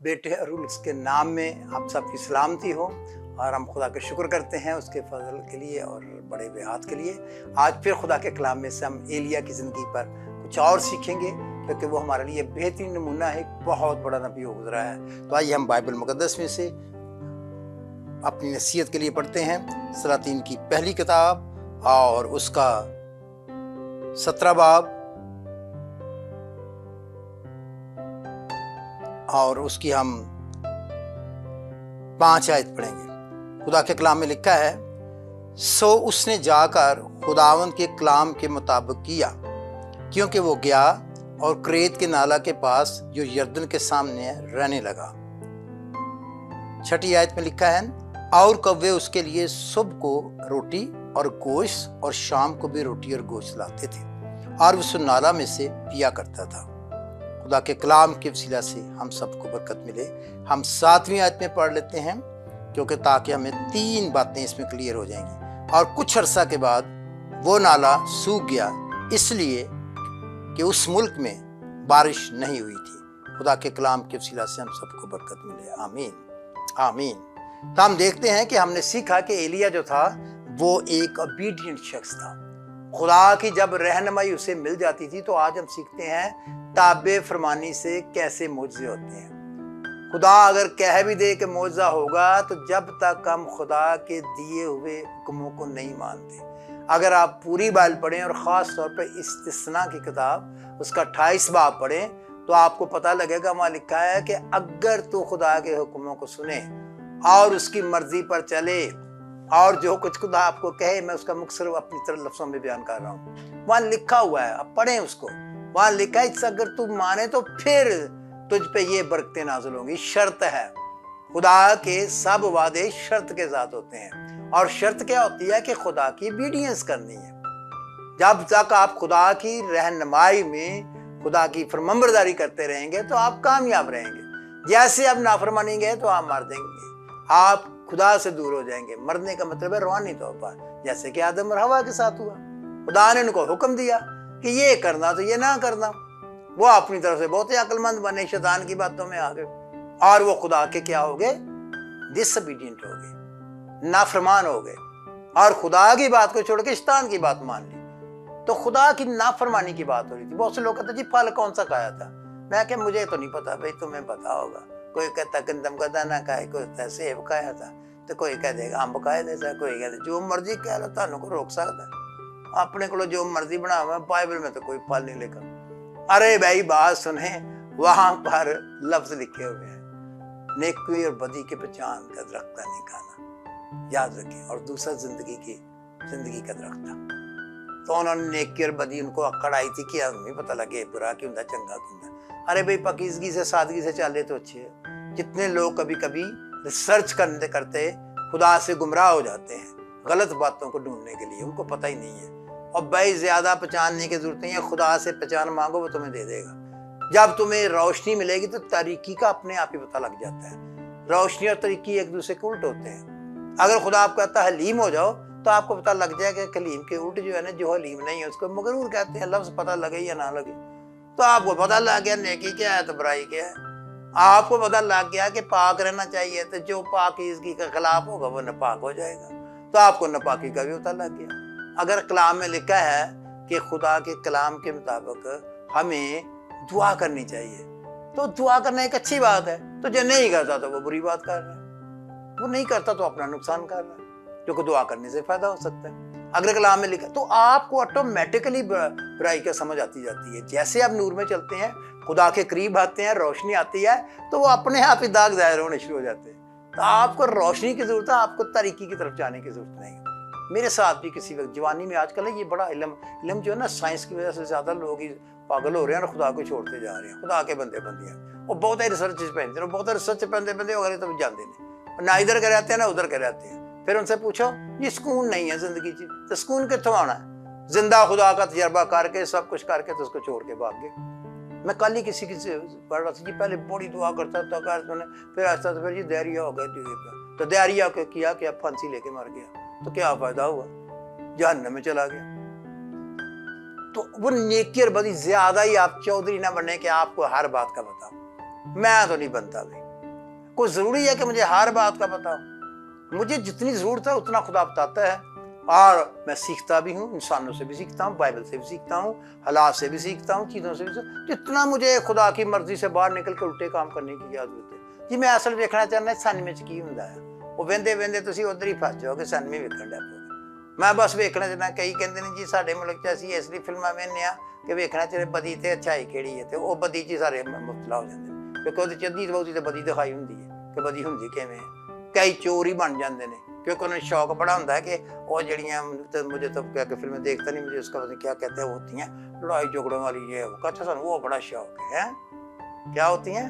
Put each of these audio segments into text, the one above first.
बेटे और उसके नाम में आप सबकी सलामती हो। और हम खुदा का शुक्र करते हैं उसके फजल के लिए और बड़े बेहात के लिए। आज फिर खुदा के कलाम में से हम एलिया की ज़िंदगी पर कुछ और सीखेंगे, क्योंकि वो हमारे लिए बेहतरीन नमूना है, एक बहुत बड़ा नबी हो गुजरा है। तो आइए हम बाइबल मुकद्दस में से अपनी नसीहत के लिए पढ़ते हैं सलातीन की पहली किताब और उसका 17 बाब और उसकी हम 5 आयत पढ़ेंगे। खुदा के कलाम में लिखा है, सो उसने जाकर खुदावंद के कलाम के मुताबिक किया, क्योंकि वो गया और क्रेत के नाला के पास जो यरदन के सामने रहने लगा। 6 आयत में लिखा है, और कौवे उसके लिए सुबह को रोटी और गोश्त और शाम को भी रोटी और गोश्त लाते थे और उस नाला में से पिया करता था। खुदा के कलाम के वसीला से हम सबको बरकत मिले। हम 7वीं आयत में पढ़ लेते हैं, क्योंकि ताकि हमें 3 बातें इसमें क्लियर हो जाएंगी। और कुछ अरसा के बाद वो नाला सूख गया, इसलिए कि उस मुल्क में बारिश नहीं हुई थी। खुदा के कलाम के वसीला से हम सबको बरकत मिले। आमीन आमीन। तो हम देखते हैं कि हमने सीखा कि एलिया जो था वो एक ओबीडिएंट शख्स था। खुदा की जब रहनुमाई उसे मिल जाती थी, तो आज हम सीखते हैं ताबे फरमानी से कैसे मौजज़े होते हैं। खुदा अगर कह भी दे कि मौजज़ा होगा, तो जब तक हम खुदा के दिए हुए हुक्मों को नहीं मानते। अगर आप पूरी बाइबल पढ़ें और ख़ास तौर पर इस्तिस्ना की किताब उसका 28 बाब पढ़ें, तो आपको पता लगेगा वहाँ लिखा है कि अगर तू खुदा के हुक्मों को सुने और उसकी मर्जी पर चले और जो कुछ खुदा आपको कहे, मैं उसका मुख्य सिर्फ अपनी तरह लफ्ज़ों में बयान कर रहा हूँ, वहाँ लिखा हुआ है, आप पढ़ें उसको। वहाँ लिखा है अगर तू माने तो फिर तुझ पे ये बरकतें नाज़िल होंगी। शर्त है, खुदा के सब वादे शर्त के साथ होते हैं, और शर्त क्या होती है कि खुदा की ओबीडियंस करनी है। जब तक आप खुदा की रहनुमाई में खुदा की फरमाबरदारी करते रहेंगे तो आप कामयाब रहेंगे। जैसे आप नाफरमानी गए तो आप मर देंगे, आप खुदा से दूर हो जाएंगे। मरने का मतलब है रूहानी तौर पर, जैसे कि आदम और हवा के साथ हुआ। खुदा ने उनको हुक्म दिया कि ये करना तो ये ना करना, वो अपनी तरफ से बहुत ही अक्लमंद बने, शैतान की बातों में आ गए और वो खुदा के क्या हो गए, डिसोबीडिएंट हो गए, नाफरमान हो गए और खुदा की बात को छोड़ के शैतान की बात मान ली। तो खुदा की नाफरमानी की बात हो रही थी। बहुत से लोग कहते जी फल कौन सा खाया था, मैं क्या मुझे तो नहीं पता, भाई तुम्हें पता होगा। कोई कहता गंदम का दाना खाए, कोई कहता सेब खाया था, तो कोई कह देगा अम्ब खाए थे, कोई कहते जो मर्जी कह लो, थानू को रोक सकता अपने को जो मर्जी बनावा। बाइबल में तो कोई फल नहीं लिखा। अरे भाई बात सुने, वहां पर लफ्ज लिखे हुए हैं, नेकी और बदी के पहचान का दरख्त नहीं खाना, याद रखें। और दूसरा जिंदगी का दरख्त था। तो उन्होंने नेकी और बदी उनको अकड़ आई थी कि नहीं पता लगे बुरा क्यों था चंगा क्यों था। अरे भाई पकीजगी से सादगी से चले तो अच्छे है। जितने लोग कभी कभी रिसर्च करते खुदा से गुमराह हो जाते हैं गलत बातों को ढूंढने के लिए, उनको पता ही नहीं है। और भाई ज्यादा पहचानने की जरूरत नहीं है, खुदा से पहचान मांगो वो तुम्हें दे देगा। जब तुम्हें रोशनी मिलेगी तो तारीकी का अपने आप ही पता लग जाता है। रोशनी और तारीकी एक दूसरे के उल्ट होते हैं। अगर खुदा आपको कहता है हलीम हो जाओ, तो आपको पता लग जाएगा कि हलीम के उल्ट जो है ना, जो हलीम नहीं है उसको मगरूर कहते हैं। लफ्ज पता लगे या ना लगे, तो आपको पता लग गया नेकी क्या है तो बुराई क्या है। आपको पता लग गया कि पाक रहना चाहिए, तो जो पाकीज़गी के खिलाफ होगा वो नापाक हो जाएगा, तो आपको नापाकी का भी पता लग गया। अगर कलाम में लिखा है कि खुदा के कलाम के मुताबिक हमें दुआ करनी चाहिए, तो दुआ करना एक अच्छी बात है। तो जो नहीं करता तो वो बुरी बात कर रहा है, वो नहीं करता तो अपना नुकसान कर रहा है, क्योंकि दुआ करने से फायदा हो सकता है। अगर कलाम में लिखा तो आपको ऑटोमेटिकली बुराई का समझ आती जाती है। जैसे आप नूर में चलते हैं, खुदा के करीब आते हैं, रोशनी आती है, तो वो अपने आप ही दाग जाहिर होने शुरू हो जाते हैं। तो आपको रोशनी की जरूरत है, आपको तारीकी की तरफ जाने की जरूरत नहीं है। मेरे साथ भी किसी वक्त जवानी में आजकल ये बड़ा इल्म जो है ना, साइंस की वजह से ज्यादा लोग ही पागल हो रहे हैं और खुदा को छोड़ते जा रहे हैं। खुदा के बंदे बंदियां वो बहुत रिसर्च पहनते हैं, बहुत रिसर्च पहनते वगैरह तो जानते नहीं, ना इधर के रहते हैं ना उधर के रहते हैं। फिर उनसे पूछो ये सुकून नहीं है जिंदगी की, तो सुकून कितों आना है? जिंदा खुदा का तजर्बा करके सब कुछ करके तो उसको छोड़ के भाग गए। मैं कल ही किसी पढ़ रहा था जी, पहले बड़ी दुआ करता था, फिर ऐसा तो फिर जी दैरिया हो गया टीवी पे, तो दैरिया को किया कि अब फांसी लेके मर गया, तो क्या फायदा हुआ, जहन्नम में चला गया। तो वो नेकी और बदी ज्यादा ही आप चौधरी ना बने कि आपको हर बात का बताओ। मैं तो नहीं बनता भाई, कोई ज़रूरी है कि मुझे हर बात का पता हो? मुझे जितनी ज़रूरत है उतना खुदा बताता है, और मैं सीखता भी हूँ, इंसानों से भी सीखता हूँ, बाइबल से भी सीखता हूँ, हालात से भी सीखता हूँ, चीज़ों से भी जितना मुझे खुदा की मर्जी से बाहर निकल के उल्टे काम करने की जरूरत है जी। मैं असल देखना चाहना सन में की होंगे, वो वेंदे वेंदे तुम उधर ही फस जाओगे, सन में वेखण लग पोगे। मैं बस वेखना चाहना, कई कहते हैं जी साढ़े मुल्क च असीं इसलिए फिल्मां वेखने आ कि वेखना चाहिए बदी ते अच्छाई केड़ी है, तो वो बदी च सारे मुबतला हो जाते हैं, क्योंकि वो अद्धी बहुती तो बदी दिखाई होंगी है कि बदी होंगी किवें है। कई चोर ही बन जाते हैं, क्योंकि उन्हें शौक बड़ा होता है कि वो जड़ियाँ, मुझे तो क्या फिल्में देखता नहीं, मुझे उसका पता क्या कहते हैं, होती हैं लड़ाई झगड़ों वाली, ये वो कहते हैं वो बड़ा शौक है। क्या होती हैं?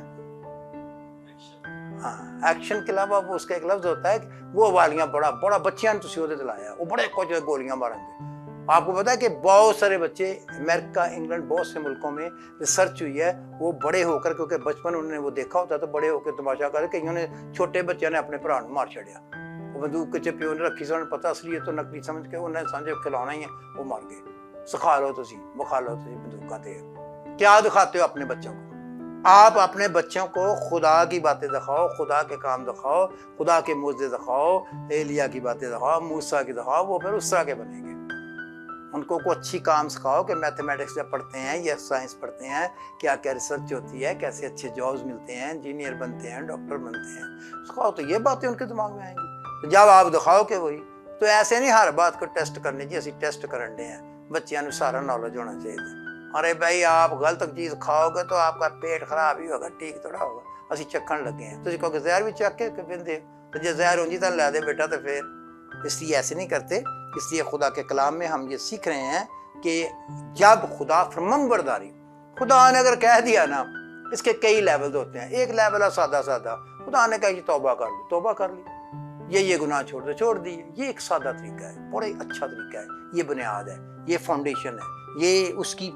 हाँ, एक्शन के अलावा वो उसका एक लफ्ज होता है वो वालियां, बड़ा बड़ा बच्चियां ने तुसी ओहदे ते लाया, वो बड़े कुछ गोलियां मारेंगे। आपको पता है कि बहुत सारे बच्चे अमेरिका, इंग्लैंड, बहुत से मुल्कों में रिसर्च हुई है, वो बड़े होकर, क्योंकि बचपन उन्होंने वो देखा होता, तो बड़े होकर तमाशा कर, कईयों ने, छोटे बच्चों ने अपने भरा मार छड़िया, वो बंदूक के प्यो ने रखी, उन्हें पता असली तो नकली समझ के उन्हें समझे खिलौना ही है, वो मार गए। सिखा लो तुसी, बखा लो तुसी बंदूक ते, क्या दिखाते हो अपने बच्चों को? आप अपने बच्चों को खुदा की बातें दिखाओ, खुदा के काम दिखाओ, खुदा के मुझे दिखाओ, एलिया की बातें दिखाओ, मूसा की दिखाओ, वो फिर उस तरह के बनेंगे। उनको को अच्छी काम सिखाओ कि मैथमेटिक्स जब पढ़ते हैं या साइंस पढ़ते हैं, क्या क्या रिसर्च होती है, कैसे अच्छे जॉब्स मिलते हैं, इंजीनियर बनते हैं, डॉक्टर बनते हैं, सिखाओ, तो ये बातें उनके दिमाग में आएंगी। तो जब आप दिखाओ कि वही, तो ऐसे नहीं हर बात को टेस्ट करने जी, असी टेस्ट करने हैं, बच्चों को सारा नॉलेज होना चाहिए। अरे भाई आप गलत चीज़ खाओगे तो आपका पेट खराब ही होगा, ठीक थोड़ा होगा, असी चखन लगे हैं, तो कहोगे जहर भी चख के पींदे, तो जो जहर होंगी तो ला दे बेटा, तो फिर इसलिए ऐसे नहीं करते। इसलिए खुदा के कलाम में हम ये सीख रहे हैं कि जब खुदा फरमाबरदारी, खुदा ने अगर कह दिया ना, इसके कई लेवल होते हैं। एक लेवल है सादा सादा, खुदा ने कहा तौबा कर ली, तौबा कर ली, ये गुनाह छोड़ दो, छोड़ दिए, ये एक सादा तरीका है, बड़ा अच्छा तरीका है, ये बुनियाद है, ये फाउंडेशन है, ये उसकी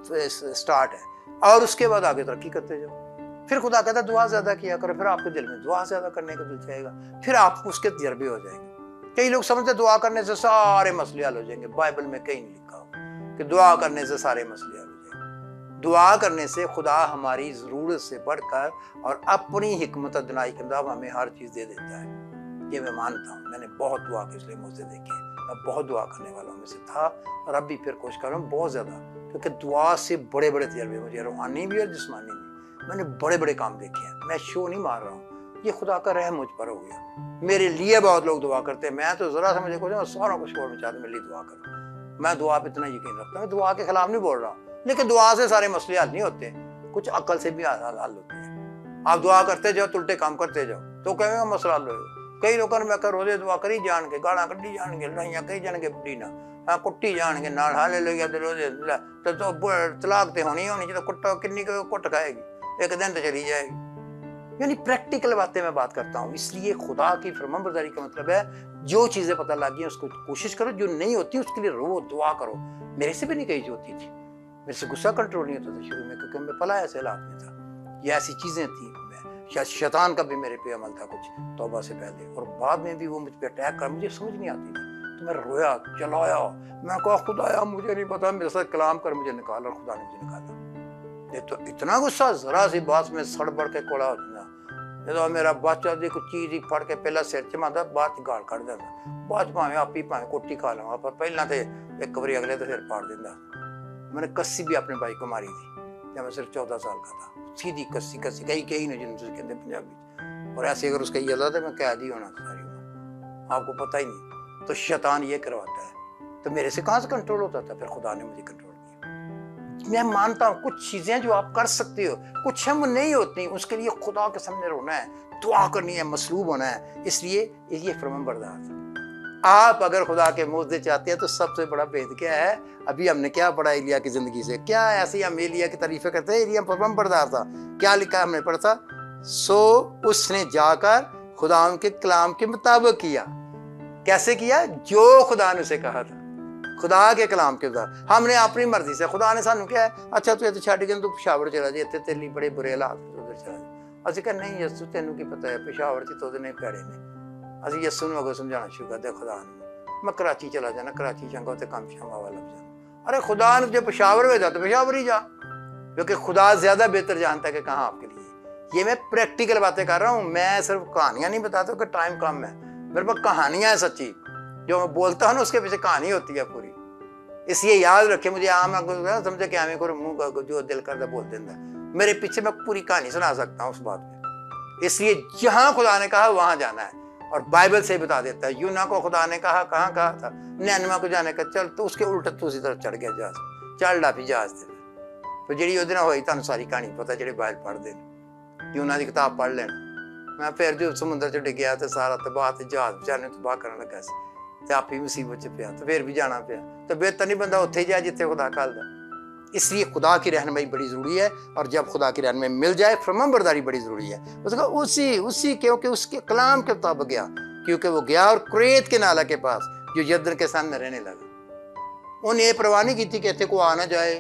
स्टार्ट है, और उसके बाद आगे तरक्की करते जाओ। फिर खुदा कहता है दुआ ज्यादा किया करो, फिर आपके दिल में दुआ ज्यादा करने का दिल चाहेगा, फिर आपको उसके तजर्बे हो जाएंगे। कई लोग समझते दुआ करने से सारे मसले हल हो जाएंगे, बाइबल में कहीं नहीं लिखा हो कि दुआ करने से सारे मसले हल हो जाएंगे। दुआ करने से खुदा हमारी ज़रूरत से बढ़कर और अपनी हिकमत अदनाई के मुताबिक हमें हर चीज़ दे देता है। ये मैं मानता हूँ, मैंने बहुत दुआ के इसलिए मुझे देखे, मैं बहुत दुआ करने वालों में से था और अब भी फिर कोशिश कर रहा हूँ बहुत ज़्यादा, क्योंकि दुआ से बड़े बड़े तजर्बे मुझे, रूहानी भी और जिस्मानी भी, मैंने बड़े बड़े काम देखे हैं। मैं शो नहीं मार रहा हूँ, ये खुदा का रहम मुझ पर हो गया। मेरे लिए बहुत लोग दुआ करते हैं, मैं तो ज़रा सा मुझे कुछ सारा कुछ छोड़ चाहते मेरे लिए दुआ करो। मैं दुआ पर इतना यकीन रखता हूँ, मैं दुआ के खिलाफ नहीं बोल रहा, लेकिन दुआ से सारे मसले हल नहीं होते, कुछ अक्ल से भी हल होते हैं। आप दुआ करते जाओ, उल्टे काम करते जाओ, तो कहेंगे मसला हल होगा। कई लोगों ने मैं कर रोजे दुआ करी जान के, गाला कड्डी जान के, लड़ाइयां करी जान के, बुढ़ी ना हाँ कुट्टी जान के, नाल हाले लगे रोजे, तो तलाक तो होनी होनी, जो कुट्टा किन्नी कुट खाएगी, एक दिन तो चली जाएगी। यानी प्रैक्टिकल बातें मैं बात करता हूँ। इसलिए खुदा की फरमाबरदारी का मतलब है जो चीज़ें पता लग गई उसको कोशिश करो, जो नहीं होती उसके लिए रो दुआ करो। मेरे से भी नहीं कही जो होती थी, मेरे से गुस्सा कंट्रोल नहीं होता था शुरू में, क्योंकि मैं पला ऐसे हालात में था, ये ऐसी चीज़ें थी। शायद शैतान का भी मेरे पे अमल था कुछ तौबा से पहले, और बाद में भी वो मुझ पर अटैक कर, मुझे समझ नहीं आती थी, तो मैं रोया, चलाया, मैं कहा खुदाया मुझे नहीं पता, मेरे साथ कलाम कर मुझे निकाला, और खुदा ने मुझे निकाला। ये तो इतना गुस्सा जरा सी बात में सड़ बढ़ के कोड़ा होता, जो मेरा बच्चा दी कुछ चीज़ ही फड़ के पहला सिर चमाता, बाद गाल कट देता, बाद भावें आप ही भावें कोटी खा लवा, पर पहला तो एक बारी अगले तो सिर फाड़ देता। मैंने कस्सी भी अपने भाई को मारी थी जब मैं सिर्फ 14 साल का था, सीधी कस्सी कस्सी, कहीं ने जिनसे कहते पंजाबी, और ऐसे अगर उसका ये था तो मैं कैद ही होना सारी उम्र, आपको पता ही नहीं। तो शैतान ये करवाता है, तो मेरे से कहाँ से कंट्रोल होता था, फिर खुदा ने मुझे कंट्रोल किया। मैं मानता हूँ कुछ चीज़ें जो आप कर सकते हो, कुछ हम नहीं होती, उसके लिए खुदा के सामने रोना है, दुआ करनी है, मसलूब होना है। इसलिए ये फरमाबरदार था। आप अगर खुदा के मुझे चाहते हैं तो सबसे बड़ा भेद क्या है? अभी हमने क्या पढ़ा एलिया की जिंदगी से, क्या ऐसे ही हम एलिया की तारीफें करते हैं? एलिया फरमाबरदार था, क्या लिखा हमने पढ़ा था, सो उसने जाकर खुदा के कलाम के मुताबिक किया। कैसे किया? जो खुदा ने उसे कहा था, खुदा के कलाम के बाद। हमने अपनी मर्जी से, खुदा ने सानू क्या है, अच्छा तू इतने छड़ के तू पेशावर चला जाए, इतने तेरे लिए बड़े बुरे हालात उधर चला जाए। असं कहा नहीं यसू तेनू की पता है पेशावर च तो ने पैड़े ने, असं यसू ने अगर समझाना शुरू कर दिया खुदा ने, मैं कराची चला जाना, कराची चंगा उत्ते कम शामा वाला जाना। अरे खुदा ने जो पेशावर भेजा तो पेशावर ही जा, क्योंकि खुदा ज्यादा बेहतर जानता है कि कहाँ आपके लिए। ये मैं प्रैक्टिकल बातें कर रहा हूँ, मैं सिर्फ कहानियां नहीं बताता कि टाइम कम है, मेरे पास कहानियां हैं सच्ची, जो मैं बोलता हूँ ना उसके पीछे कहानी होती है पूरी। इसलिए याद रखे, मुझे आम समझे कि हमें को मुंह का जो दिल करता बोल देता, मेरे पीछे मैं पूरी कहानी सुना सकता हूँ उस बात पे। इसलिए जहां खुदा ने कहा वहां जाना है, और बाइबल से बता देता है। यूना को खुदा ने कहा, कहाँ कहा था, नैनवा को जाने का, चल तो उसके उल्टा तू उसी तरफ चढ़ गया जहाज, चल डाफी जहाज से। तो जी ਉਹਦੇ ਨਾਲ ਹੋਈ ਤੁਹਾਨੂੰ ਸਾਰੀ ਕਹਾਣੀ ਪਤਾ, ਜਿਹੜੇ ਬਾइबल पढ़ते ਨੇ यूना की किताब पढ़ लेना। मैं फिर जो समुद्र च डिग्या तो सारा तबाह, तो जहाज बेचारे तबाह करन लगा सी, ते आप ही मुसीबत च पिया, तो फिर भी जाना पिया। तो बेहतर नहीं बंदा उत्थे जाए जिथे खुदा घल्लदा। इसलिए खुदा की रहनुमाई बड़ी ज़रूरी है, और जब खुदा की रहनुमाई मिल जाए फरमाबरदारी बड़ी ज़रूरी है। उसका उसी क्योंकि उसके कलाम के मुताबिक गया, क्योंकि वो गया और कुरैत के नाला के पास जो यरदन के सामने रहने लगा। उन्हें ये परवाह नहीं की कि इतने को आ ना जाए,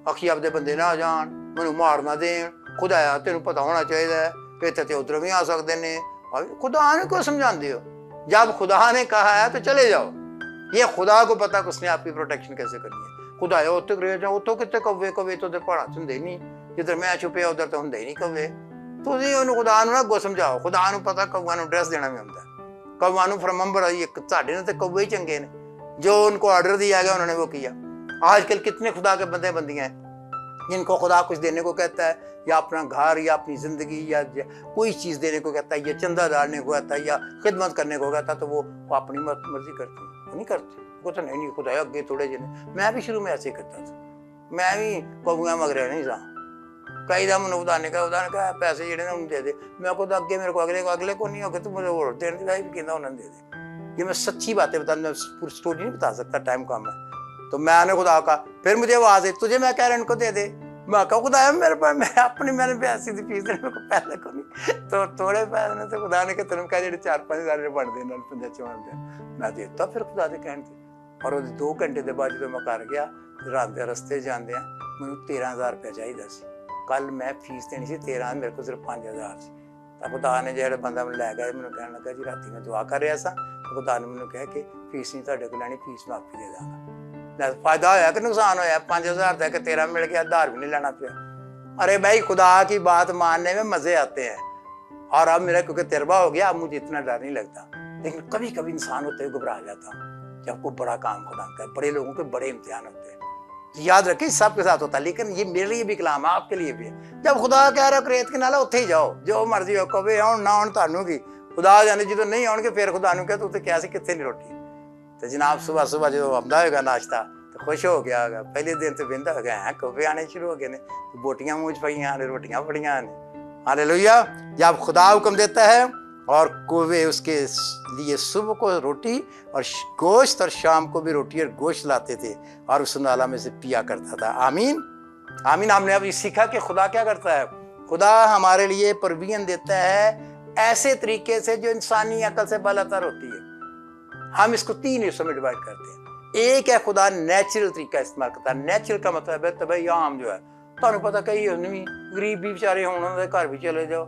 अखी आपदे बंदे ना आ जान, मैनू मार ना देन, खुदाया तेन पता होना चाहिए इतने तो उधर भी आ सकते हैं। खुदा ने क्यों समझाते हो? जब खुदा ने कहा है तो चले जाओ। ये खुदा को पता कि उसने आपकी प्रोटेक्शन कैसे करनी है। खुदा उत्ते करे जाओ, उत्तों कितने कौवे कौवे तो पहाड़ा च होंगे नहीं, जिधर मैं छुपया उधर तो होंगे ही नहीं कौवे। तुम खुदा ना अगो समझाओ, खुदा को पता कौवा ड्रैस देना भी होंगे, कौवा फरमाबरदारी, साढ़े ने तो कौवे ही चंगे ने, जो उनको ऑर्डर दिया गया उन्होंने वो किया। आजकल कितने खुदा के बंदे बंदियां हैं जिनको खुदा कुछ देने को कहता है, या अपना घर या अपनी जिंदगी या कोई चीज़ देने को कहता है, या चंदा डालने को कहता है, या खिदमत करने को कहता है, तो वो अपनी मर्जी करते हैं, वो नहीं करते। वो तो नहीं खुदा अगे थोड़े जिन्हें, मैं भी शुरू में ऐसे ही करता था, मैं भी कौआ मगरे नहीं था। कई दम मैंने खुदा ने कहा पैसे जेडे ने दे दे, मैं खुद अगे मेरे को अगले को नहीं होगा, तो मुझे और देने की भी कहना उन्होंने दे दे। ये मैं सच्ची बातें बता, मैं पूरी स्टोरी नहीं बता सकता, टाइम कम है। तो मैंने खुदा कहा, फिर मुझे आवाज आई तुझे, मैं कह रहा इनको दे दे। मैं कहा खुदा मेरे पास, मैंने पैसे की फीस देने को पैसे को नहीं, तो थोड़े पैसे ने तो खुदा ने कहा तेन कहा जो 4-5 हज़ार बनते हैं 50-54 मैं देता फिर खुदा के कहने से। और 2 घंटे के बाद जो मैं घर गया, रात के रस्ते जाते हैं मैं 13,000 रुपया चाहिए सी। कल मैं फीस देनी सी 13, मेरे को सिर्फ 5,000 सी। तो खुदा ने जो बंदा मैं लै गया, मैंने कहने लगा जी राती मैं दुआ कर रहा था, तो खुदा ने मैंने कहा कि फीस नहीं तुहाडे को लैनी, फीस मैं आप ही दे दांगा। फायदा होया कि नुकसान होया? 5,000 तक 13 मिल गया, आधार भी नहीं लेना पिया। अरे भाई खुदा की बात मानने में मजे आते हैं। और अब मेरा क्योंकि तजर्बा हो गया, अब मुझे इतना डर नहीं लगता। लेकिन कभी कभी इंसान होते हुए घबरा जाता हूँ जब कोई बड़ा काम खुदा का है। बड़े लोगों के बड़े इम्तिहान होते हैं, तो याद रखिए सबके साथ होता है, लेकिन ये मेरे लिए भी कलाम है, आपके लिए भी है। जब खुदा कह रहा कुरैत के नाला उत्थे ही जाओ, जो मर्जी हो, कवे आउण ना आउण तानू की खुदा जाने, जो नहीं आउणगे फिर खुदा नूं कह तू उत्थे क्या सी कित्थे नहीं रोटी। तो जनाब सुबह सुबह जो आंदा होगा नाश्ता तो खुश हो गया होगा, पहले दिन तो बिंदा हो गया है, कौवे आने शुरू हो गए ने, तो बोटियां मुँह च पईयां ने, रोटियां पड़ियां ने। हालेलुया। जब खुदा हुक्म देता है, और कौवे उसके लिए सुबह को रोटी और गोश्त और शाम को भी रोटी और गोश्त लाते थे, और उस नाला में से पिया करता था। आमीन आमीन। हमने अब ये सीखा कि खुदा क्या करता है। खुदा हमारे लिए परवीन देता है ऐसे तरीके से जो इंसानी अकल से बालातर होती है। हम इसको 3 हिस्सों में डिवाइड करते हैं। एक है खुदा नेचुरल तरीका इस्तेमाल करता है। नेचुरल का मतलब है तो भाई आम जो है, तुहानू पता कई नहीं गरीब भी बेचारे होने उन्होंने घर भी चले जाओ,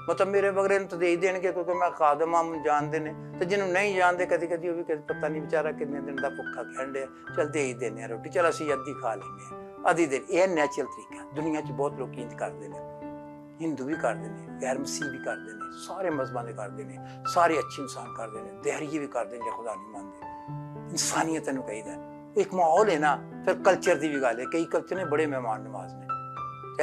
मतलब मेरे बगैर तो दे ही देंगे क्योंकि मैं खादम हम जानते हैं। तो जिन्होंने नहीं जानते कभी कभी भी पता नहीं बेचारा कितने दिन का भुखा कहने, चल दे ही देने रोटी, चल असी अद्धी खा लेंगे, आधी देर। यह नेचुरल तरीका दुनिया च बहुत लोग इंज करते हैं। हिंदू भी करते हैं, गैर मसीह भी करते हैं, सारे मजहबों के करते हैं, सारे अच्छे इंसान करते हैं, देहरिये भी करते हैं जो खुदा नहीं मानते। इंसानियत नूं कहीदा एक माहौल है ना, फिर कल्चर की भी गल है। कई कल्चर ने बड़े मेहमान नवाज ने,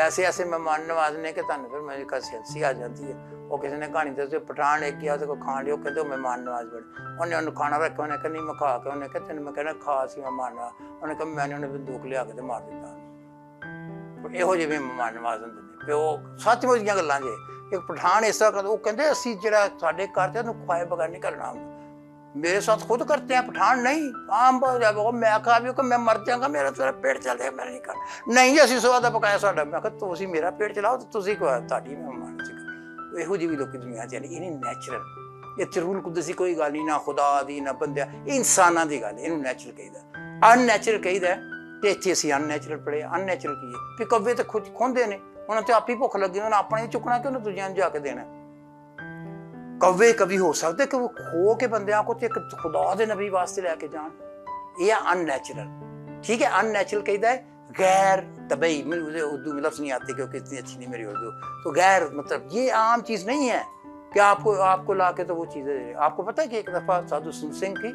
ऐसे ऐसे मेहमान नवाज ने कि तुहानूं फिर मेरी कंसियंसी आ जाती है। वो किसी ने कहानी दसी, पठान एक किया तो खान लियो, कहते मेहमान नवाज बड़े, उन्हें उन्हें खाना रखा, उन्हें कहा नहीं मैं खा के, उन्हें कहा तेन मैं कहना खा सी मेहमान नवाज, उन्हें कहा मैंने उन्हें बंदूक लिया के मार दिता। ਇਹੋ ਜਿਹੇ मेहमान नवाज ਹੁੰਦੇ ਨੇ। ਪਿਓ ਸੱਚਮੁੱਚ ਦੀਆਂ ਗੱਲਾਂ ਜੇ। ਇੱਕ ਪਠਾਨ ਇਸ ਤਰ੍ਹਾਂ ਉਹ ਕਹਿੰਦੇ ਅਸੀਂ ਜਿਹੜਾ ਸਾਡੇ ਘਰ ਤੇ ਉਹਨੂੰ ਖਵਾਏ ਬਗੈਰ ਨਹੀਂ ਕਰਨਾ ਹੁੰਦਾ। मेरे साथ खुद करते हैं पठान, नहीं आम जब मैं खा भी मैं मर जाऊंगा, मेरा तेरा पेट चल जाएगा, मैं नहीं करना, नहीं असी सुबह का पकाया साडा। मैं कहा तुसी मेरा पेट चलाओ तो तुसी को ताड़ी में मान च ਇਹੋ ਜਿਹੀ ਵੀ ਲੋਕੀ ਦੁਨੀਆ 'ਚ ਨੇ। ਇਹ ਨੈਚੁਰਲ, ਇਹ 'ਚ ਰੂਲ ਕੁਦਰਤੀ ਕੋਈ ਗੱਲ ਨਹੀਂ, ਨਾ ਖੁਦਾ ਦੀ ਨਾ ਬੰਦਿਆਂ, ਇਹ ਇਨਸਾਨਾਂ ਦੀ ਗੱਲ। ਇਹਨੂੰ ਨੈਚੁਰਲ ਕਹੀਦਾ। ਅਨਨੈਚੁਰਲ ਕਹੀਦਾ ਤੇ ਇੱਥੇ ਅਸੀਂ ਅਨਨੈਚੁਰਲ ਪੜ੍ਹੇ। ਅਨਨੈਚੁਰਲ ਕੀ ਹੈ ਕਿ ਕव्ਵੇ ਤੇ ਖੁਦ ਖੋਂਦੇ ਨੇ, ਉਹਨਾਂ ਤੇ ਆਪ ਹੀ ਭੁੱਖ ਲੱਗੀ, ਉਹਨਾਂ ਆਪਣੇ ਚੁੱਕਣਾ ਕਿ ਉਹਨਾਂ ਦੂਜਿਆਂ ਨੂੰ ਜਾ ਕੇ ਦੇਣਾ। कौवे कभी हो सकते कि वो खो के बंदे को एक खुदा दे नबी वास्ते लैके जान। ये अननैचुरल, ठीक है। अननैचुरल कहता है गैर तबई, मुझे उर्दू में लफ्ज़ नहीं आते क्योंकि इतनी अच्छी नहीं मेरी उर्दू, तो गैर मतलब ये आम चीज़ नहीं है कि आपको ला के तो वो चीज़ें। आपको पता है कि एक दफ़ा साधु सुन सिंह की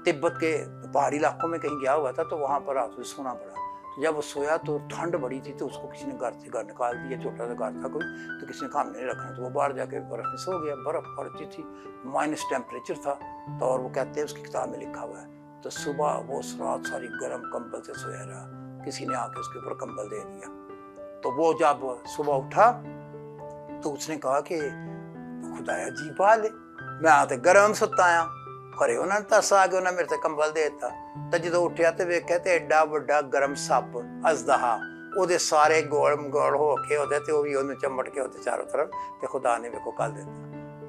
तिब्बत के पहाड़ी इलाकों में कहीं गया हुआ था, तो वहाँ पर रात में सोना पड़ा। तो जब वो सोया तो ठंड बड़ी थी, तो उसको किसी ने घर से घर निकाल दिया, छोटा सा घर था कोई, तो किसी ने काम नहीं रखना, तो वो बाहर जाके बर्फ़ में सो गया। बर्फ़ पड़ती थी, माइनस टेम्परेचर था, तो और वो कहते हैं उसकी किताब में लिखा हुआ है, तो सुबह वो रात सारी गर्म कंबल से सोया रहा, किसी ने आके उसके ऊपर कंबल दे दिया। तो वो जब सुबह उठा तो उसने कहा कि खुदाया जी बाल है, मैं आते गर्म सुता आया, खरे उन्होंने तरस आ गया, उन्हें मेरे से कंबल देता। तो जो उठया तो वे कहते एडा वड्डा गर्म सप अजदहा, ਉਹਦੇ ਸਾਰੇ ਗੋਲ ਮਗੋਲ ਹੋ ਕੇ ਉਹਦੇ ਤੇ ਉਹ ਵੀ ਉਹਨੂੰ ਚਮਟ ਕੇ ਉਹਦੇ ਚਾरों तरफ, ਤੇ खुदा ने ਵੇਖੋ ਕੱਲ ਦਿੱਤਾ।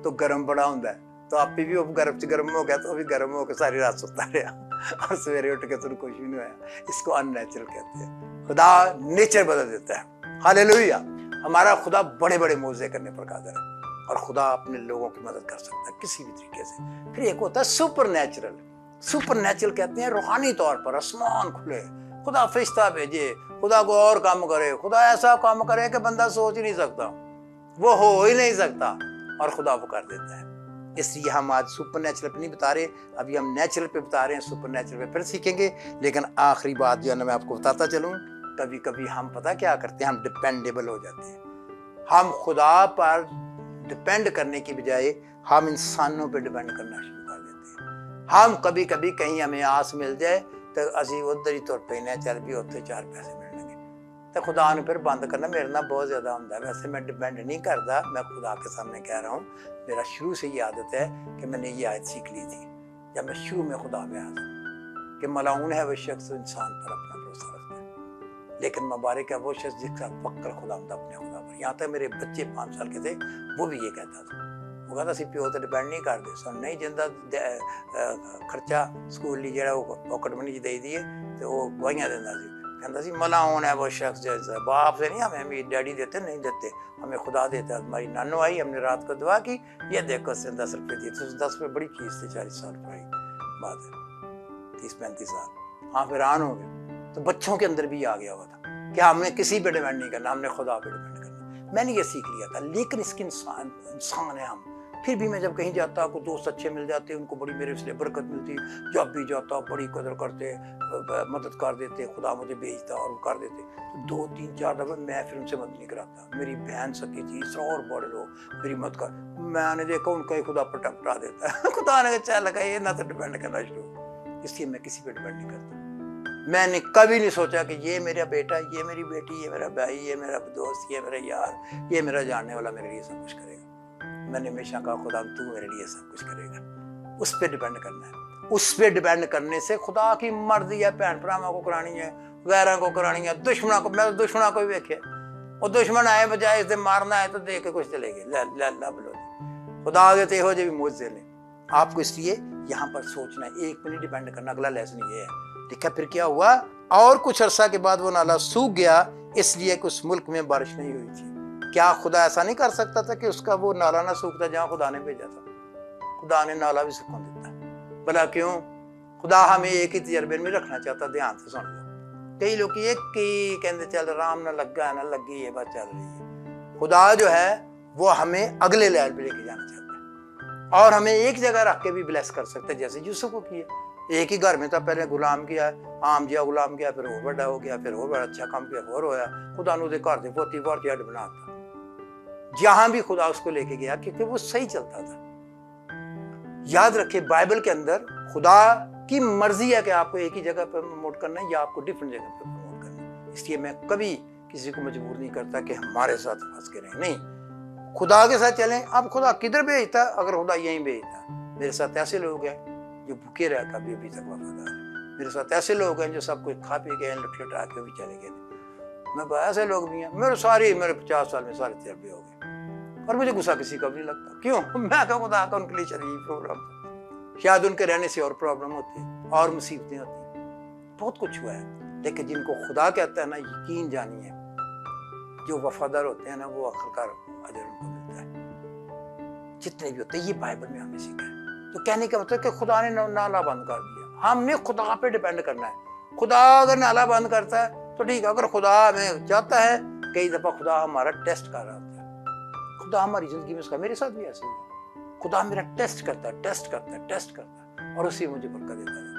तो गर्म बड़ा ਹੁੰਦਾ है, तो आप भी वो गर्म से गर्म हो गया, तो वो भी गर्म होकर सारी रात सोता रहा और सवेरे उठ के तुझे कुछ भी नहीं होया। इसको अननेचुरल कहते हैं। खुदा नेचर बदल देता है। हालेलुया। हमारा खुदा बड़े बड़े मौजे करने पर कादिर है, और खुदा अपने लोगों की मदद कर सकता है किसी भी तरीके से। फिर एक होता है सुपर नेचुरल। सुपर नेचुरल कहते हैं रूहानी तौर पर आसमान खुले, खुदा फरिश्ता भेजे, खुदा को और काम करे, खुदा ऐसा काम करे कि बंदा सोच ही नहीं सकता, वो हो ही नहीं सकता, और खुदा वो कर देता है। इसलिए हम आज सुपर नेचुरल पे नहीं बता रहे, अभी हम नेचुरल पे बता रहे हैं, सुपर नेचुरल पे फिर सीखेंगे। लेकिन आखिरी बात जो है ना मैं आपको बताता चलूँ, कभी कभी हम पता क्या करते हैं, हम डिपेंडेबल हो जाते हैं। हम खुदा पर डिपेंड करने की बजाय हम इंसानों पे डिपेंड करना शुरू कर देते हैं। हम कभी कभी कहीं हमें आस मिल जाए तो असी उधर ही तुर पैने, चल भी उत्थे 4 पैसे मिलने, तो खुदा ने फिर बंद करना मेरे ना बहुत ज़्यादा होता है। वैसे मैं डिपेंड नहीं करता, मैं खुदा के सामने कह रहा हूँ, मेरा शुरू से ये आदत है कि मैंने ये आयत सीख ली थी जब मैं शुरू में खुदा में आया कि मलाऊन है वो शख्स इंसान पर अपना भरोसा रखता है, लेकिन मुबारक है वो शख्स जिसका फक्र खुदा अपने खुदा पर। यहाँ तक मेरे बच्चे 5 साल के थे, वो भी ये कहता था, वो कहता सी प्यो तो डिपेंड नहीं करते सन, नहीं जिंदा खर्चा स्कूल ली जो पॉकेट मनी दे दिए तो वो गवाहियाँ देता सी, कहता सी मलाऊन है वो शख्स जैसा। बाप से नहीं हमें, हमें डैडी देते नहीं देते, हमें खुदा देता। हमारी नानो आई, हमने रात को दुआ की, ये देखो उसने 10 रुपये दिए, तो 10 रुपये बड़ी चीज़ थी, 40 साल पढ़ाई बात है, 30-35 साल। हाँ हैरान हो गए। तो बच्चों के अंदर भी आ गया हुआ था कि हमने किसी पे डिपेंड नहीं करना, हमने खुदा पे डिपेंड करना। मैंने ये सीख लिया था, लेकिन इसके इंसान है हम। फिर भी मैं जब कहीं जाता, को दोस्त अच्छे मिल जाते, उनको बड़ी मेरे इसलिए बरकत मिलती, जब भी जाता बड़ी कदर करते, मदद कर देते, खुदा मुझे भेजता और वो कर देते। तो 2-3-4 दफ़ा मैं फिर उनसे मदद नहीं कराता। मेरी बहन सकी थी, और बड़े लोग मेरी मदद कर, मैंने देखा उनका ही खुदा पटा देता है। खुदा ने अच्छा लगा ये ना तो डिपेंड करना शुरू, इसलिए मैं किसी पर डिपेंड नहीं करता। मैंने कभी नहीं सोचा कि ये मेरा बेटा, ये मेरी बेटी, ये मेरा भाई, ये मेरा दोस्त, ये मेरा यार, ये मेरा जानने वाला मेरे लिए सब कुछ करेगा। मैंने हमेशा कहा खुदा तू मेरे लिए सब कुछ करेगा। उस पर डिपेंड करना है। उस पर डिपेंड करने से खुदा की मर्जी है, भैन भरावां को करानी है, गैरों को करानी है, दुश्मनों को। मैं तो दुश्मनों को भी वेखे, वो दुश्मन आए बजाय इसे मारना है तो देख के कुछ चले गए, ला बोलो खुदा आगे तो हो भी मुझसे ले। आपको इसलिए यहाँ पर सोचना है, एक पे नहीं डिपेंड करना। अगला लेसन ये है, देखा फिर क्या हुआ, और कुछ अरसा के बाद वो नाला सूख गया, इसलिए कि उस मुल्क में बारिश नहीं हुई थी। क्या खुदा ऐसा नहीं कर सकता था कि उसका वो नाला ना सूखता जहाँ खुदा ने भेजा था? खुदा ने नाला भी सुखा देता है। भला क्यों? खुदा हमें एक ही तजर्बे में रखना चाहता। ध्यान से सुन लो। कई लोग एक ही कहते चल राम ना लगा ना लगी, ये बात चल रही है। खुदा जो है वो हमें अगले लेवल पे लेके जाना चाहता है, और हमें एक जगह रख के भी ब्लेस कर सकता है, जैसे यूसुफ को किया। एक ही घर में था, पहले गुलाम किया, आम जिया गुलाम किया, फिर और बड़ा हो गया, फिर और बड़ा अच्छा काम किया, और होया। खुदा ने घर से पोती पोती हट बनाता, जहां भी खुदा उसको लेके गया, क्योंकि वो सही चलता था। याद रखे बाइबल के अंदर खुदा की मर्जी है कि आपको एक ही जगह पर प्रमोट करना है या आपको डिफरेंट जगह पर प्रमोट करना है। इसलिए मैं कभी किसी को मजबूर नहीं करता कि हमारे साथ फंस के रहें, नहीं, खुदा के साथ चलें। अब खुदा किधर भेजता? अगर खुदा यहीं भेजता। मेरे साथ ऐसे लोग हैं जो भूखे रह कर भी अभी तक वफादार है। मेरे साथ ऐसे लोग हैं जो सब कुछ खा पी के लटा के भी चले गए। मैं ऐसे लोग भी हैं, मेरे 50 साल में सारे तजर्बे हो गए, और मुझे गुस्सा किसी का भी नहीं लगता। क्यों? मैं तो खुदा का उनके लिए चली प्रॉब्लम, शायद उनके रहने से और प्रॉब्लम होती है, और मुसीबतें होती हैं, बहुत कुछ हुआ है। लेकिन जिनको खुदा कहता है ना, यकीन जानिए, जो वफादार होते हैं ना, वो आखिरकार अजर उनको मिलता है, जितने भी होते हैं। ये बाइबल में हमें सीखा है। तो कहने का मतलब कि खुदा ने नाला बंद कर दिया, हमने खुदा पे डिपेंड करना है। खुदा अगर नाला बंद करता है तो ठीक है, अगर खुदा हमें चाहता है, कई दफ़ा खुदा हमारा टेस्ट कर रहा होता है। खुदा हमारी ज़िंदगी में उसका, मेरे साथ भी ऐसे हुआ, खुदा मेरा टेस्ट करता है, टेस्ट करता है, टेस्ट करता है, और उसी मुझे बरकत देता है।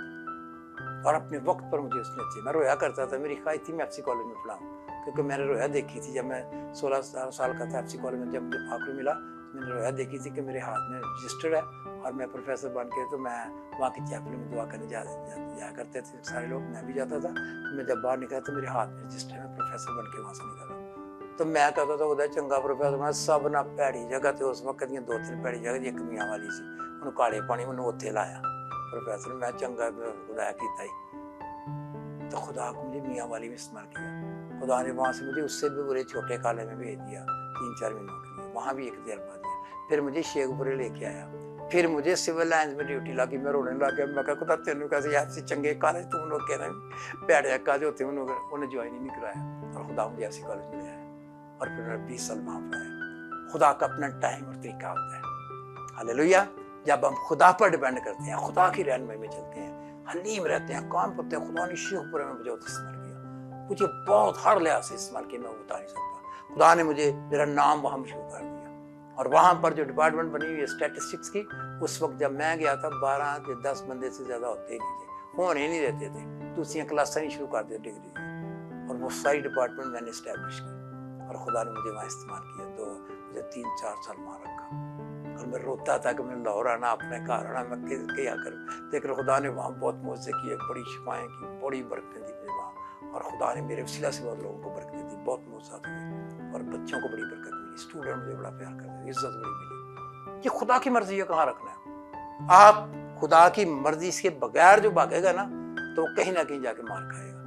और अपने वक्त पर मुझे उसने अच्छी, मैं रोया करता था, मेरी ख्वाहिश थी मैं एफसी कॉलेज में पढ़ाऊँ, क्योंकि मैंने रोया देखी थी जब मैं 16 साल का था। एफसी कॉलेज में जब मुझे फाखरू मिला, मैंने रोया देखी थी कि मेरे हाथ में रजिस्टर है और मैं प्रोफेसर बन के, तो मैं वहाँ की चैपल में दुआ करने जाया करते थे सारे लोग, मैं भी जाता था। तो मैं जब बाहर निकला तो मेरे हाथ में रजिस्टर में प्रोफेसर बन के वहाँ से निकला, तो मैं कहता था उधर चंगा प्रोफेसर, मैं सब ना भैड़ी जगह तो उस वक्त दी 2-3 भैड़ी जगह एक मियाँ वाली सी, उन्होंने काले पानी मैंने उत्थे लाया प्रोफेसर, मैं चंगा खुदा किया ही, तो खुदा को मुझे मियाँ वाली में इस्तेमाल किया। खुदा ने वहाँ से मुझे उससे भी बुरे छोटे काले में भेज दिया 3-4 महीनों के लिए, वहाँ भी एक तजर्बा दिया। फिर मुझे शेखपुरे लेके आया, फिर मुझे सिविल लाइन्स में ड्यूटी लगी, मैं रोने लग गया। मैं कहा खुदा तेन कैसे ऐसे चंगे कॉलेज तुम लोग कहना भैड़े काज होते उन्हें ज्वाइन ही नहीं कराया, और खुदा मुझे ऐसी कॉलेज में आया, और फिर मैं 20 साल वहाँ पर आया। खुदा का अपना टाइम और तरीका होता है। हालेलुया। जब हम खुदा पर डिपेंड करते हैं, खुदा की रहनुमाई में चलते हैं, हलीम रहते हैं, काम करते हैं, खुदा ने शेखपुरे में मुझे इस्तेमाल किया, मुझे बहुत हर लिहाज से इस्तेमाल किया, मैं बता नहीं सकता। खुदा ने मुझे, मेरा नाम वहाँ मशहूर कर दिया, और वहाँ पर जो डिपार्टमेंट बनी हुई है स्टैटिस्टिक्स की, उस वक्त जब मैं गया था 12 या 10 बंदे से ज़्यादा होते ही नहीं थे, होने ही नहीं देते थे, दूसरी क्लासें नहीं शुरू कर दी डिग्री, और वो सारी डिपार्टमेंट मैंने इस्टेब्लिश की, और खुदा ने मुझे वहाँ इस्तेमाल किया। तो मुझे 3-4 साल वहाँ रखा, और मैं रोता था कि मैं लाहौर आना, अपने घर आना, मैं क्या करूँ, लेकिन खुदा ने वहाँ बहुत मौजे किए, बड़ी शिफाएँ की, बड़ी बरकतें दी मुझे वहाँ, और खुदा ने मेरे वसीला से बहुत लोगों को बरकतें दी, बहुत मौजात हुई, और बच्चों को बड़ी बरकत मिली, स्टूडेंट मुझे बड़ा प्यार करते थे, इज्जत बड़ी मिली। ये खुदा की मर्जी है, कहाँ रखना है। आप खुदा की मर्जी के बगैर जो भागेगा ना, तो कहीं ना कहीं जाके मार खाएगा,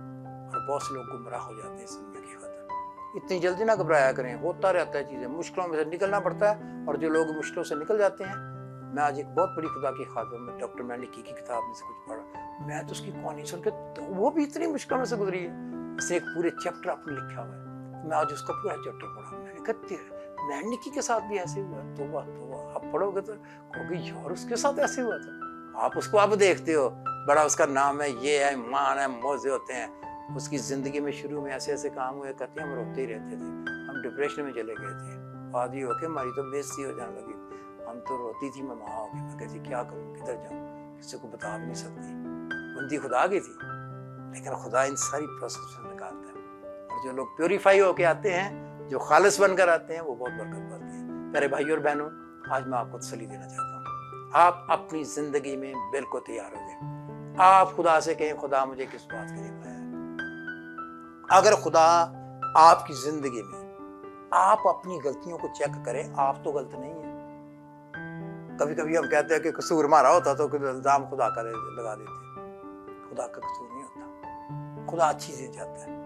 और बहुत से लोग गुमराह हो जाते हैं इस दुनिया की खातिर। इतनी जल्दी ना घबराया करें, होता रहता है चीज़ें, मुश्किलों में से निकलना पड़ता है, और जो लोग मुश्किलों से निकल जाते हैं, मैं आज एक बहुत बड़ी खुदा की खातिर में डॉक्टर मैंडिकी की किताब में से कुछ पढ़ा, मैं तो उसकी कहानी सुन के, तो वो भी इतनी मुश्किलों में से गुजरी है, उसने एक पूरे चैप्टर आपने लिखा हुआ है, मैं आज उसका पूरा चैप्टर पढ़ा, मैंने कहा मैंडिकी के साथ भी ऐसे हुआ, तोबा तोबा, आप पढ़ोगे तो कहोगे यार उसके साथ ऐसे हुआ था। आप उसको अब देखते हो, बड़ा उसका नाम है, ये है, मान है, मौजे होते हैं, उसकी ज़िंदगी में शुरू में ऐसे ऐसे काम हुए करते, हम रोते ही रहते थे, हम डिप्रेशन में चले गए थे, आदि होके हमारी तो बेइज्जती हो जाने लगी, हम तो रोती थी, मैं वहाँ होके मैं कहती क्या करूँ, किधर जाऊँ, किसी को बता भी नहीं सकती, बंदी खुदा की थी, लेकिन खुदा इन सारी प्रोसेस से निकालता है, और जो लोग प्योरीफाई होके आते हैं, जो खालिस बनकर आते हैं, वो बहुत बरकत पाते हैं। प्यारे भाइयों और बहनों, आज मैं आपको तसल्ली देना चाहता हूँ, आप अपनी जिंदगी में बिल्कुल तैयार हो जाए। आप खुदा से कहें, खुदा मुझे किस बात के लिए बुलाया है। अगर खुदा आपकी जिंदगी में, आप अपनी गलतियों को चेक करें, आप तो गलत नहीं है। कभी कभी हम कहते हैं कि कसूर हमारा होता तो इल्जाम खुदा का लगा देते, खुदा का कसूर नहीं होता, खुदा अच्छी चीजें चाहता है,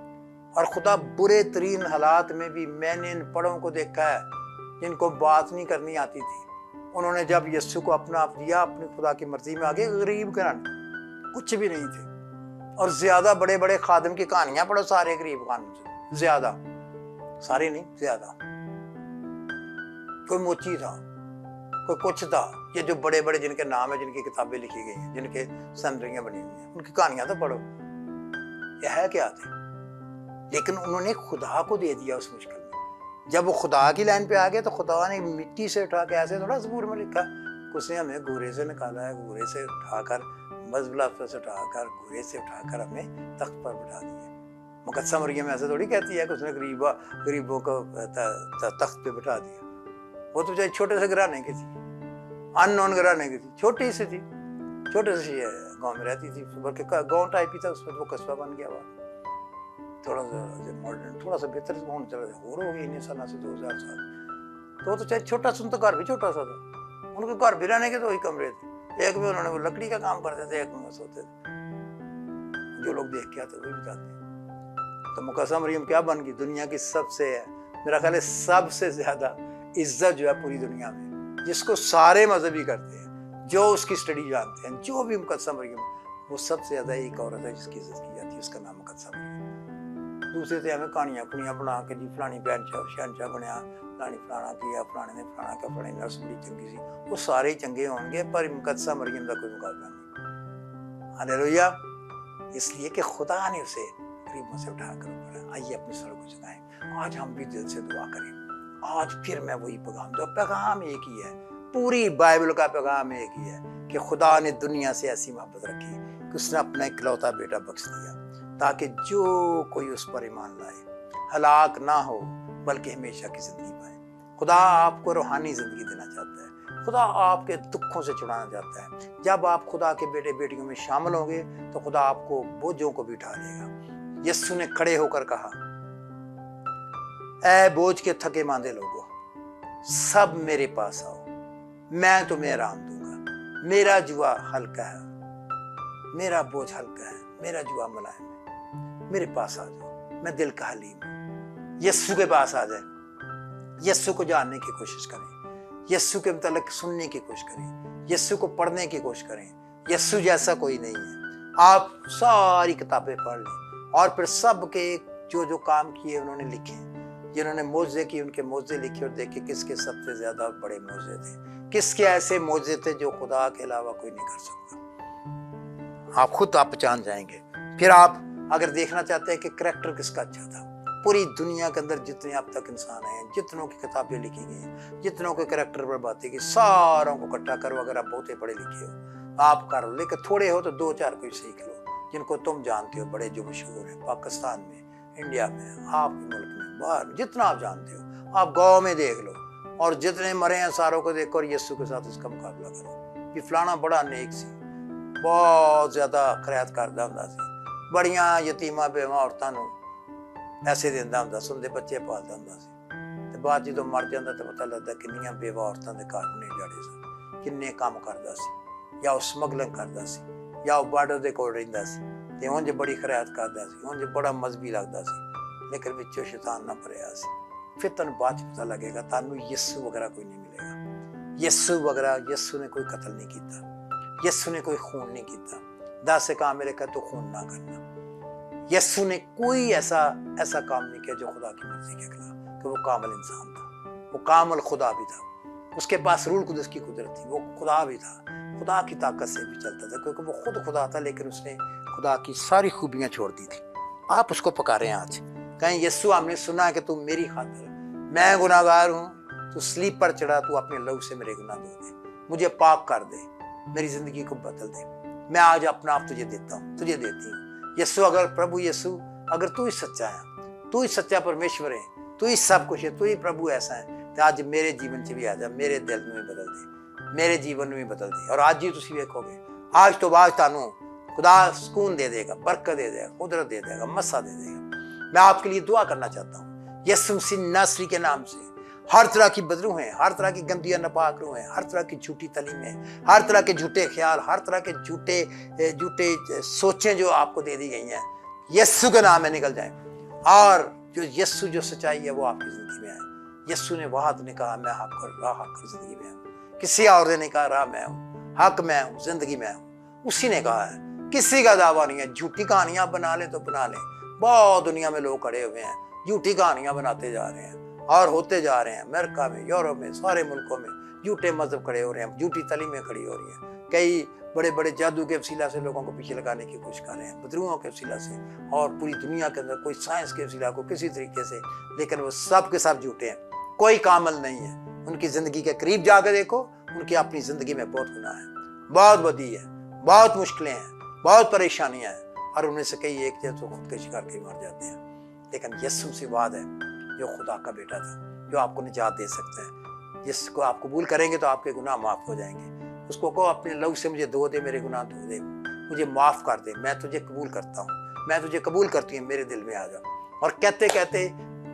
और खुदा बुरे तरीन हालात में भी, मैंने इन पढ़ों को देखा है जिनको बात नहीं करनी आती थी, उन्होंने जब यीशु को अपना आप दिया, अपनी खुदा की मर्जी में आगे, गरीब घराने, कुछ भी नहीं थे, और ज्यादा बड़े बड़े खादिम की कहानियां पढ़ो, सारे गरीब खानों से, ज्यादा, सारे नहीं, ज्यादा, कोई मोची था, कोई कुछ था, ये जो बड़े बड़े जिनके नाम है, जिनकी किताबें लिखी गई हैं, जिनके समरियां बनी हुई हैं, उनकी कहानियां तो पढ़ो, यह है क्या थे, लेकिन उन्होंने खुदा को दे दिया उस मुश्किल में। जब वो खुदा की लाइन पे आ गए, तो खुदा ने मिट्टी से उठा के, ऐसे थोड़ा ज़बूर में लिखा, उसने हमें घूरे से निकाला है, घूरे से उठाकर, मजबला से उठाकर, घूरे से उठाकर हमें तख्त पर बिठा दिया। मुकद्दस मरियम ऐसे थोड़ी कहती है कि उसने गरीबों को तख्त पे बिठा दिया, वो तो चाहे छोटे से घराने की थी, अननोन घराने की थी, छोटी सी थी, छोटे से गाँव में रहती थी, बल्कि गाँव टाइप ही था, उसमें वो कस्बा बन गया, थोड़ा सा मॉडर्न, थोड़ा सा बेहतर होने चला गया, और हो गई इन्हीं साल से 2000 साल, तो चाहे छोटा सुन, तो घर भी छोटा सा था, उनके घर भी रहने के तो वही कमरे थे, एक में उन्होंने वो लकड़ी का काम करते थे, एक में सोते थे, जो लोग देख के आते वही बताते। तो मुकद्दस मरियम क्या बन गई, दुनिया की सबसे, मेरा ख्याल है सबसे ज्यादा इज्जत जो है पूरी दुनिया में, जिसको सारे मजहबी करते हैं, जो उसकी स्टडी जानते हैं, जो भी मुकद्दस मरियम, वो सबसे ज्यादा एक औरत है जिसकी इज्जत की जाती है, उसका नाम मुकद्दस मरियम। दूसरे से हमें कहानियाँ पुनियाँ बना के, जी फलानी बहनशाह शहनशाह बनया, फलानी फलाना किया, फलाने ने फलाना का, फलानी नर्स बड़ी चंगी सी, वो सारे ही चंगे होंगे, पर मुकद्दस मरियम का कोई मुकाबला नहीं। हालेलुया। इसलिए कि खुदा ने उसे तकरीब मुझसे उठाकर ऊपर। आइए अपने सर को झुकाएं, आज हम भी दिल से दुआ करें। आज फिर मैं वही पैगाम दूं, पैगाम एक ही है, पूरी बाइबल का पैगाम एक ही है कि खुदा ने दुनिया से ऐसी मोहब्बत रखी कि उसने अपना इकलौता बेटा बख्श दिया, ताकि जो कोई उस पर ईमान लाए हलाक ना हो बल्कि हमेशा की जिंदगी पाए। खुदा आपको रूहानी जिंदगी देना चाहता है, खुदा आपके दुखों से छुड़ाना चाहता है। जब आप खुदा के बेटे बेटियों में शामिल होंगे तो खुदा आपको बोझों को भी उठा लेगा। यीशु ने खड़े होकर कहा, ऐ बोझ के थके मांदे लोगों, सब मेरे पास आओ, मैं तुम्हें आराम दूंगा। मेरा जुआ हल्का है, मेरा बोझ हल्का है, मेरा जुआ मुलायम है। मेरे पास आ जाओ, मैं दिल का हलीम हूं। यीशु के पास आ जाए, यीशु को जानने की कोशिश करें, यीशु के मतलब सुनने की कोशिश करें, यीशु को पढ़ने की कोशिश करें। यीशु जैसा कोई नहीं है। आप सारी किताबें पढ़ लें और फिर सब के जो जो काम किए उन्होंने लिखे, जिन्होंने मौजे किए उनके मौजे लिखे और देखे किसके सबसे ज्यादा बड़े मौजे थे, किसके ऐसे मौजे थे जो खुदा के अलावा कोई नहीं कर सकता। आप खुद आप पहचान जाएंगे। फिर आप अगर देखना चाहते हैं कि करैक्टर किसका अच्छा था, पूरी दुनिया के अंदर जितने अब तक इंसान हैं, जितनों की किताबें लिखी गई, जितनों के करैक्टर पर बातें की, सारों को इकट्ठा करो। अगर आप बहुते पढ़े लिखे हो आप कर लो, लेकिन थोड़े हो तो 2-4 कोई सीख लो जिनको तुम जानते हो, बड़े जो मशहूर हैं पाकिस्तान में, इंडिया में, आपके मुल्क में, बाहर जितना आप जानते हो। आप गाँव में देख लो और जितने मरे हैं सारों को देखो और यीशु के साथ उसका मुकाबला करो कि फलाना बड़ा नेक सी, बहुत ज्यादा खैरात करदा हुंदा सी, बड़ियां यतीमा बेवा औरतां नूं पैसे देंदा हुंदा, सुंदे बच्चे पालदा हुंदा सी, ते बाद जदों मर जांदा ते पता लगदा किन्नियां बेवा औरतां दे घर नहीं जाड़े सन, किन्ने काम करदा सी, या ਉਹ ਸਮਗਲਿੰਗ ਕਰਦਾ ਸੀ, ਜਾਂ ਉਹ ਬਾਰਡਰ ਦੇ ਕੋਲ ਰਹਿੰਦਾ ਸੀ ਤੇ ਉਂਝ ਬੜੀ ਖੈਰਾਤ ਕਰਦਾ ਸੀ, ਉਂਝ ਬੜਾ ਮਜ਼ਬੀ ਲੱਗਦਾ ਸੀ, ਲੇਕਿਨ ਵਿੱਚੋਂ ਸ਼ੈਤਾਨ ਨਾ ਭਰਿਆ ਸੀ। ਫਿਰ ਤੁਹਾਨੂੰ ਬਾਅਦ ਚ ਪਤਾ ਲੱਗੇਗਾ ਤੁਹਾਨੂੰ ਯਿਸੂ ਵਗੈਰਾ ਕੋਈ ਨਹੀਂ ਮਿਲੇਗਾ। ਯਿਸੂ ਵਗੈਰਾ, ਯਿਸੂ ਨੇ ਕੋਈ ਕਤਲ नहीं ਕੀਤਾ, यीशु ने कोई खून नहीं किया। 10 काम मेरे कहा तो खून ना करना। यीशु ने कोई ऐसा काम नहीं किया जो खुदा की मर्जी के खिलाफ, कि वो कामिल इंसान था, वो कामिल खुदा भी था, उसके पास रूल कुदस की कुदरत थी, वो खुदा भी था, खुदा की ताकत से भी चलता था, क्योंकि वो खुद खुदा था, लेकिन उसने खुदा की सारी खूबियां छोड़ दी थी। आप उसको पुकारें आज, कहें यीशु हमने सुना है कि तू मेरी खातिर, मैं गुनाहगार हूँ, तू स्लीप पर चढ़ा, तू अपने लहू से मेरे गुनाह धो दे, मुझे पाक कर दे, मेरी जिंदगी को बदल दे। मैं आज अपना आप तुझे देता हूँ, तुझे देती हूँ। यीशु, अगर प्रभु यीशु, अगर तू ही सच्चा है, तू ही सच्चा परमेश्वर है, तू ही सब कुछ है, तू ही प्रभु ऐसा है, तो आज मेरे जीवन से भी आ जा, मेरे दिल में भी बदल दे, मेरे जीवन में भी बदल दे। और आज ही तुम देखोगे, आज तो आज तानू खुदा सुकून दे देगा, बरकत दे देगा, कुदरत दे देगा, मसा दे देगा। मैं आपके लिए दुआ करना चाहता हूँ यीशु मसीह नासरी के नाम से। हर तरह की बदरू हैं, हर तरह की गंदियां नापाक रूह हैं, हर तरह की झूठी तलीमें, हर तरह के झूठे ख्याल, हर तरह के झूठे सोचें जो आपको दे दी गई हैं, यीशु के नाम में निकल जाएं। और जो यीशु जो सच्चाई है वो आपकी जिंदगी में आए। यीशु ने वहां ने कहा मैं हक जिंदगी में हूँ, किसी और ने नहीं कहा राह मैं हूँ, हक मैं हूँ, जिंदगी में हूँ, उसी ने कहा है। किसी का दावा नहीं है। झूठी कहानियां बना ले तो बना ले, बहुत दुनिया में लोग खड़े हुए हैं झूठी कहानियां बनाते जा रहे हैं और होते जा रहे हैं। अमेरिका में, यूरोप में, सारे मुल्कों में झूठे मजहब खड़े हो रहे हैं, झूठी तलीमें खड़ी हो रही हैं। कई बड़े बड़े जादू के वसीला से लोगों को पीछे लगाने की कोशिश कर रहे हैं, बदरुओं के वसीला से, और पूरी दुनिया के अंदर कोई साइंस के वसीला को किसी तरीके से, लेकिन वो सब के सब झूठे हैं, कोई कामल नहीं है। उनकी जिंदगी के करीब जाकर देखो, उनकी अपनी जिंदगी में बहुत गुनाह है, बहुत बदी है, बहुत मुश्किलें हैं, बहुत परेशानियां हैं, और उनमें से कई एक तो खुदकशी करके मर जाते हैं। लेकिन यीशु से वादा है जो खुदा का बेटा था, जो आपको निजात दे सकता है, जिसको आप कबूल करेंगे तो आपके गुनाह माफ हो जाएंगे। उसको कहो अपने लहू से मुझे धो दे, मेरे गुनाह धो दे, मुझे माफ कर दे, मैं तुझे कबूल करता हूँ, मैं तुझे कबूल करती हूँ, मेरे दिल में आ जा। और कहते कहते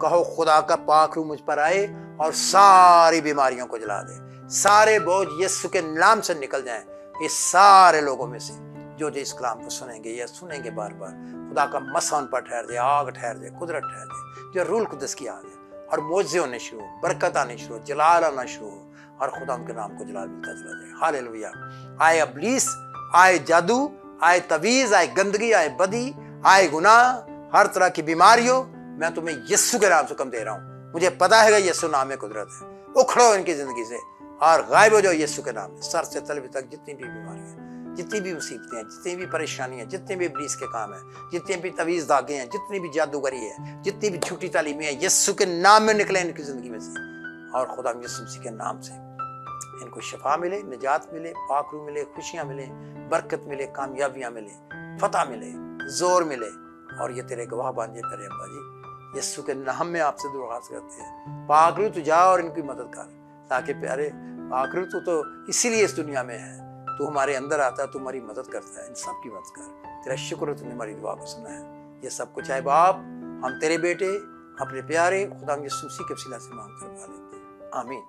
कहो खुदा का पाक रूह मुझ पर आए और सारी बीमारियों को जला दे, सारे बोझ यीशु के नाम से निकल जाएं। इस सारे लोगों में से जो इस कलाम को सुनेंगे या सुनेंगे बार बार, खुदा का मसा उन पर ठहर दे, आग ठहर दे, कुदरत ठहर दे, जो रूल कुदस की आग है, और मोजे होने शुरू, बरकत आने शुरू, जलाल आना शुरू, और खुदा उनके नाम को जलाल मिलता चला जाए। हालेलुया। आए अबलीस, आए जादू, आए तवीज, आए गंदगी, आए बदी, आए गुनाह, हर तरह की बीमारियों, मैं तुम्हें यीशु के नाम से कम दे रहा हूँ। मुझे पता है कि यीशु नाम में कुदरत है। उखड़ो इनकी जिंदगी से और गायब हो जाओ यीशु के नाम में। सर से तलवे तक जितनी भी बीमारियां, जितनी भी मुसीबतें हैं, जितनी भी परेशानियां, जितने भी इब्लीस के काम हैं, जितने भी तवीज़ धागे हैं, जितनी भी जादूगरी है, जितनी भी झूठी तालीमें हैं, यीशु के नाम में निकले इनकी ज़िंदगी में से, और खुदा यीशु मसीह के नाम से इनको शिफा मिले, निजात मिले, पाकरू मिले, खुशियाँ मिले, बरकत मिले, कामयाबियाँ मिले, फतह मिले, जोर मिले, और ये तेरे गवाह बन जाए प्यारे अब्बा जी। यीशु के नाम में आपसे दुआस करते हैं, पाकरू तू जा और इनकी मदद कर, ताकि प्यारे पाकरू तू तो इसीलिए इस दुनिया में है, तू हमारे अंदर आता है, तू हमारी मदद करता है, इन सब की मदद कर। तेरा शुक्र तूने हमारी दुआ को सुना है। ये सब कुछ है बाप, हम तेरे बेटे अपने प्यारे खुदा यीशु मसीह के वसीला से मांग कर पा लेते हैं, आमीन।